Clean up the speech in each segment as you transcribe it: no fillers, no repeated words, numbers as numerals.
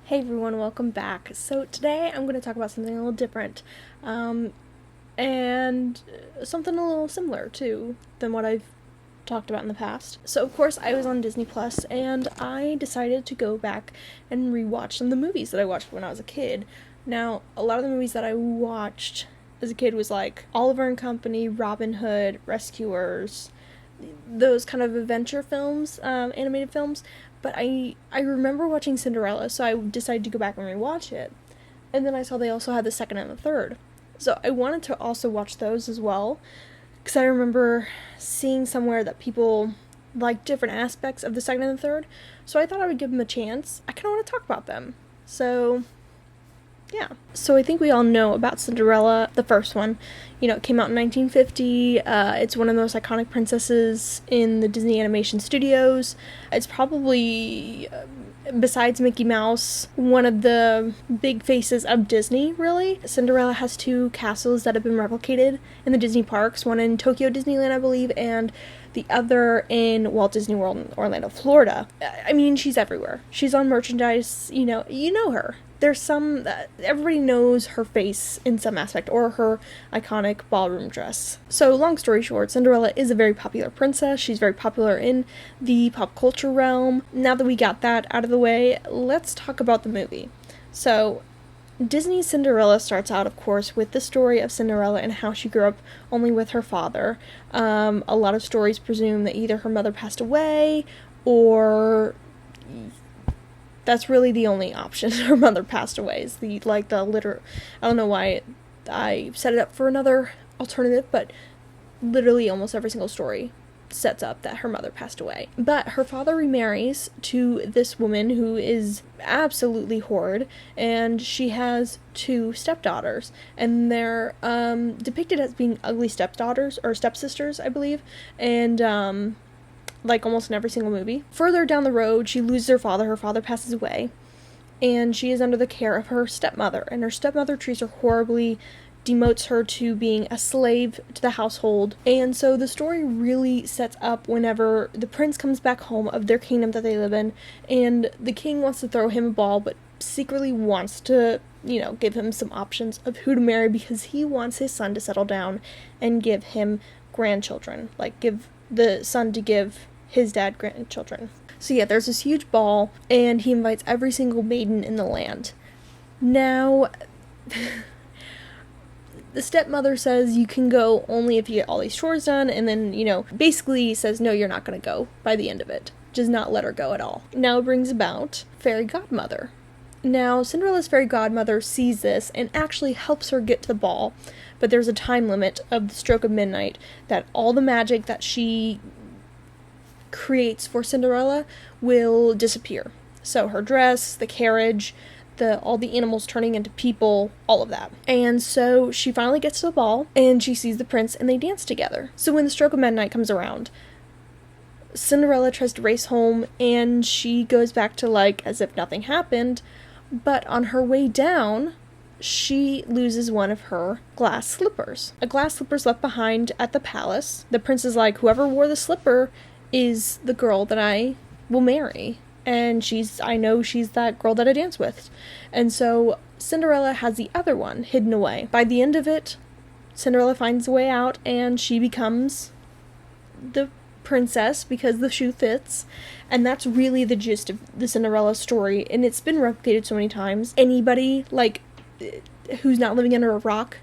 Hey everyone, welcome back. So today I'm going to talk about something a little different, and something a little similar too than what I've talked about in the past. So of course I was on Disney Plus, and I decided to go back and rewatch some of the movies that I watched when I was a kid. Now, a lot of the movies that I watched as a kid was like Oliver and Company, Robin Hood, Rescuers, those kind of adventure films, animated films. But I remember watching Cinderella, so I decided to go back and rewatch it. And then I saw they also had the second and the third. So I wanted to also watch those as well, because I remember seeing somewhere that people like different aspects of the second and the third. So I thought I would give them a chance. I kind of want to talk about them. So yeah. So I think we all know about Cinderella, the first one. You know, it came out in 1950. It's one of the most iconic princesses in the Disney Animation Studios. It's probably, besides Mickey Mouse, one of the big faces of Disney, really. Cinderella has two castles that have been replicated in the Disney parks, one in Tokyo Disneyland, I believe, and the other in Walt Disney World in Orlando, Florida. I mean, she's everywhere. She's on merchandise, you know her. There's some, everybody knows her face in some aspect, or her iconic ballroom dress. So, long story short, Cinderella is a very popular princess. She's very popular in the pop culture realm. Now that we got that out of the way, let's talk about the movie. So, Disney's Cinderella starts out, of course, with the story of Cinderella and how she grew up only with her father. A lot of stories presume that either her mother passed away, or that's really the only option. Her mother passed away. Is I don't know why I set it up for another alternative, but literally almost every single story sets up that her mother passed away. But her father remarries to this woman who is absolutely horrid, and she has two stepdaughters, and they're depicted as being ugly stepdaughters, or stepsisters, I believe, and like almost in every single movie. Further down the road, she loses her father passes away, and she is under the care of her stepmother, and her stepmother treats her horribly, demotes her to being a slave to the household. And so the story really sets up whenever the prince comes back home of their kingdom that they live in, and the king wants to throw him a ball, but secretly wants to, give him some options of who to marry, because he wants his son to settle down and give him grandchildren, like give the son to give his dad grandchildren. So yeah, there's this huge ball, and he invites every single maiden in the land. Now, the stepmother says you can go only if you get all these chores done, and then, basically says, no, you're not going to go by the end of it. Does not let her go at all. Now it brings about fairy godmother. Now, Cinderella's fairy godmother sees this and actually helps her get to the ball, but there's a time limit of the stroke of midnight that all the magic that she creates for Cinderella will disappear. So her dress, the carriage, all the animals turning into people, all of that. And so she finally gets to the ball, and she sees the prince, and they dance together. So when the stroke of midnight comes around, Cinderella tries to race home, and she goes back to as if nothing happened, but on her way down, she loses one of her glass slippers. A glass slipper's left behind at the palace. The prince is like, whoever wore the slipper is the girl that I will marry. And I know she's that girl that I dance with. And so Cinderella has the other one hidden away. By the end of it, Cinderella finds a way out, and she becomes the princess because the shoe fits. And that's really the gist of the Cinderella story. And it's been replicated so many times. Anybody, who's not living under a rock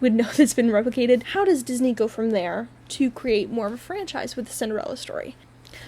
would know that's been replicated. How does Disney go from there to create more of a franchise with the Cinderella story?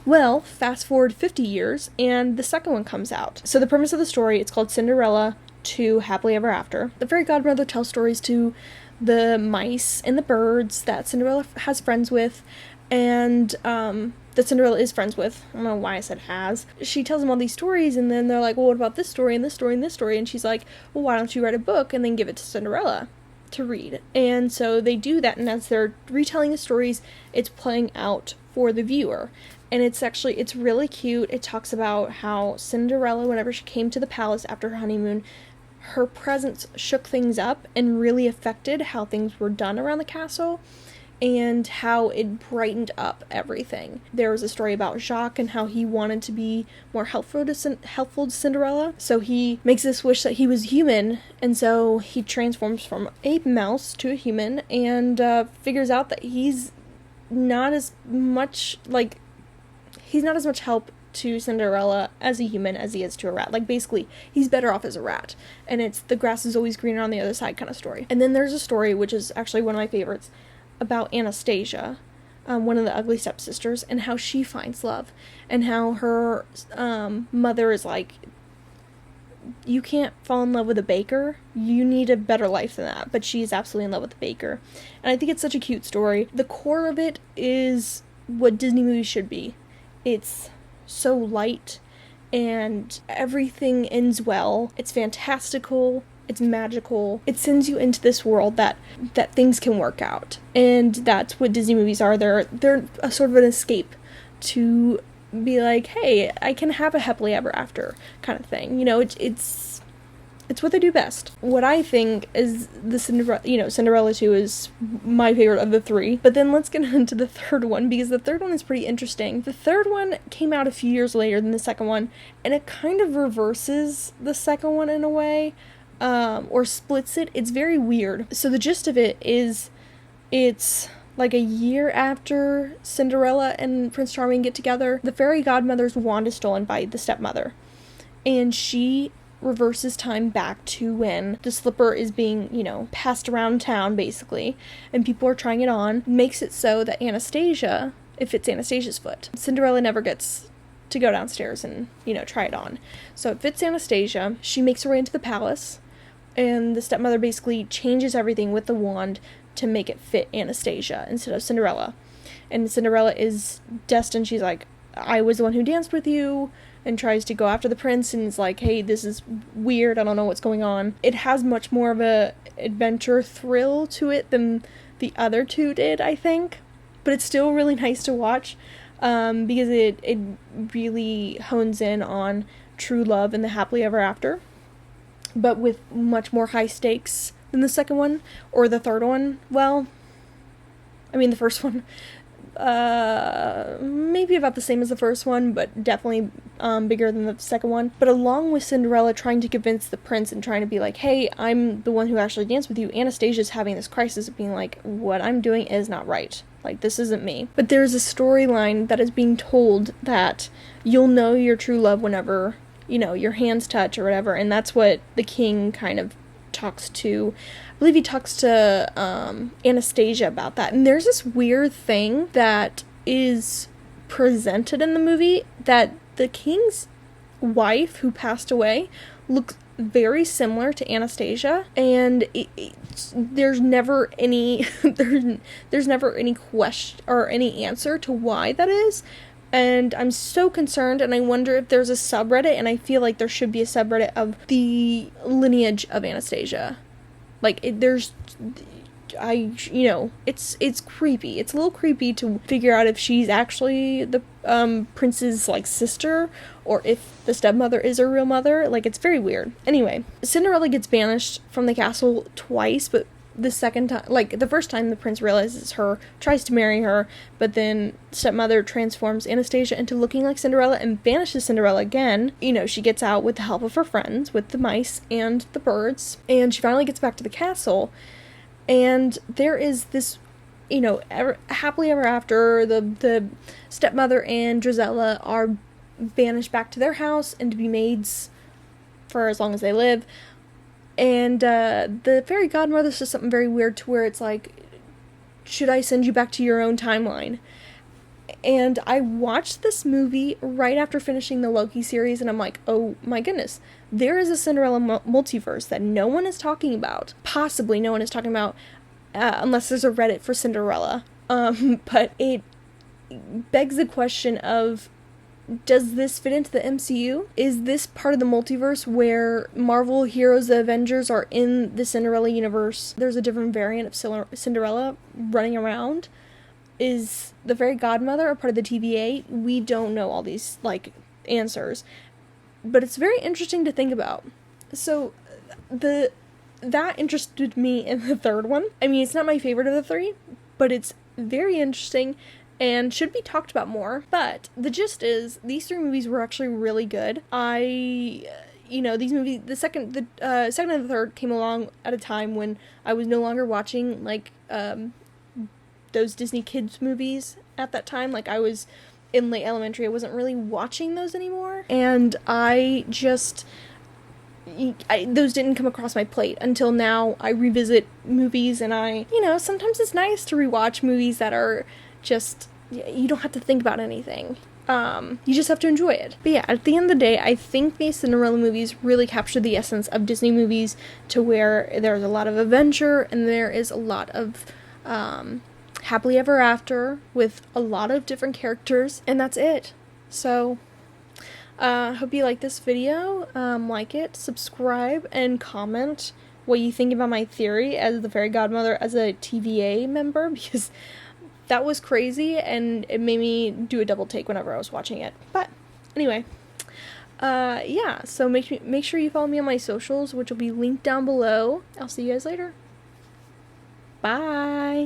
Well, fast forward 50 years, and the second one comes out. So the premise of the story, it's called Cinderella 2 Happily Ever After. The fairy godmother tells stories to the mice and the birds that Cinderella has friends with, and that Cinderella is friends with. I don't know why I said has. She tells them all these stories, and then they're like, well, what about this story and this story and this story? And she's like, well, why don't you write a book and then give it to Cinderella to read? And so they do that, and as they're retelling the stories, it's playing out for the viewer. And it's really cute. It talks about how Cinderella, whenever she came to the palace after her honeymoon, her presence shook things up and really affected how things were done around the castle. and how it brightened up everything. There was a story about Jacques and how he wanted to be more helpful to Cinderella. So he makes this wish that he was human, and so he transforms from a mouse to a human, and figures out that he's not as much help to Cinderella as a human as he is to a rat. Like, basically, he's better off as a rat. And it's the grass is always greener on the other side kind of story. And then there's a story, which is actually one of my favorites, about Anastasia, one of the ugly stepsisters, and how she finds love. And how her mother is like, you can't fall in love with a baker. You need a better life than that. But she's absolutely in love with the baker. And I think it's such a cute story. The core of it is what Disney movies should be. It's so light, and everything ends well. It's fantastical. It's magical. It sends you into this world that things can work out. And that's what Disney movies are. They're a sort of an escape to be like, hey, I can have a happily ever after kind of thing. You know, it's what they do best. What I think is the Cinderella 2 is my favorite of the three. But then let's get into the third one, because the third one is pretty interesting. The third one came out a few years later than the second one, and it kind of reverses the second one in a way, or splits it. It's very weird. So the gist of it is, it's like a year after Cinderella and Prince Charming get together, the fairy godmother's wand is stolen by the stepmother, and she reverses time back to when the slipper is being, passed around town, basically, and people are trying it on. Makes it so that Anastasia, it fits Anastasia's foot. Cinderella never gets to go downstairs and, try it on. So it fits Anastasia. She makes her way into the palace, and the stepmother basically changes everything with the wand to make it fit Anastasia instead of Cinderella. And Cinderella is destined, she's like, I was the one who danced with you, and tries to go after the prince, and is like, hey, this is weird, I don't know what's going on. It has much more of a adventure thrill to it than the other two did, I think. But it's still really nice to watch, because it really hones in on true love and the happily ever after, but with much more high stakes than the second one, or the third one. Well, I mean, the first one, maybe about the same as the first one, but definitely bigger than the second one. But along with Cinderella trying to convince the prince and trying to be like, hey, I'm the one who actually danced with you, Anastasia's having this crisis of being like, what I'm doing is not right. Like, this isn't me. But there's a storyline that is being told that you'll know your true love whenever, your hands touch or whatever, and that's what the king kind of talks to. I believe he talks to Anastasia about that. And there's this weird thing that is presented in the movie that the king's wife, who passed away, looks very similar to Anastasia, and there's never any there's never any question or any answer to why that is. And I'm so concerned, and I wonder if there's a subreddit, and I feel like there should be a subreddit of the lineage of Anastasia. Like, it's creepy. It's a little creepy to figure out if she's actually the prince's, sister, or if the stepmother is her real mother. Like, it's very weird. Anyway, Cinderella gets banished from the castle twice, but the second time, the first time the prince realizes her, tries to marry her, but then stepmother transforms Anastasia into looking like Cinderella and banishes Cinderella again. She gets out with the help of her friends, with the mice and the birds, and she finally gets back to the castle, and there is this, happily ever after. The stepmother and Drizella are banished back to their house and to be maids for as long as they live. And the fairy godmother says something very weird to where it's like, should I send you back to your own timeline? And I watched this movie right after finishing the Loki series, and I'm like, oh my goodness, there is a Cinderella multiverse that no one is talking about. Possibly no one is talking about, unless there's a Reddit for Cinderella. But it begs the question of, does this fit into the MCU? Is this part of the multiverse where Marvel heroes, the Avengers, are in the Cinderella universe? There's a different variant of Cinderella running around. Is the fairy godmother a part of the TVA? We don't know all these, answers. But it's very interesting to think about. So, that interested me in the third one. I mean, it's not my favorite of the three, but it's very interesting and should be talked about more. But the gist is, these 3 movies were actually really good. These movies, the second and the third came along at a time when I was no longer watching, like, those Disney Kids movies at that time. Like, I was in late elementary, I wasn't really watching those anymore. And those didn't come across my plate until now. I revisit movies, and sometimes it's nice to rewatch movies that are just, you don't have to think about anything. You just have to enjoy it. But yeah, at the end of the day, I think these Cinderella movies really capture the essence of Disney movies, to where there's a lot of adventure and there is a lot of happily ever after with a lot of different characters, and that's it. So hope you like this video. Like it, subscribe, and comment what you think about my theory as the fairy godmother as a TVA member, because that was crazy and it made me do a double take whenever I was watching it. But anyway, yeah, so make sure you follow me on my socials, which will be linked down below. I'll see you guys later. Bye.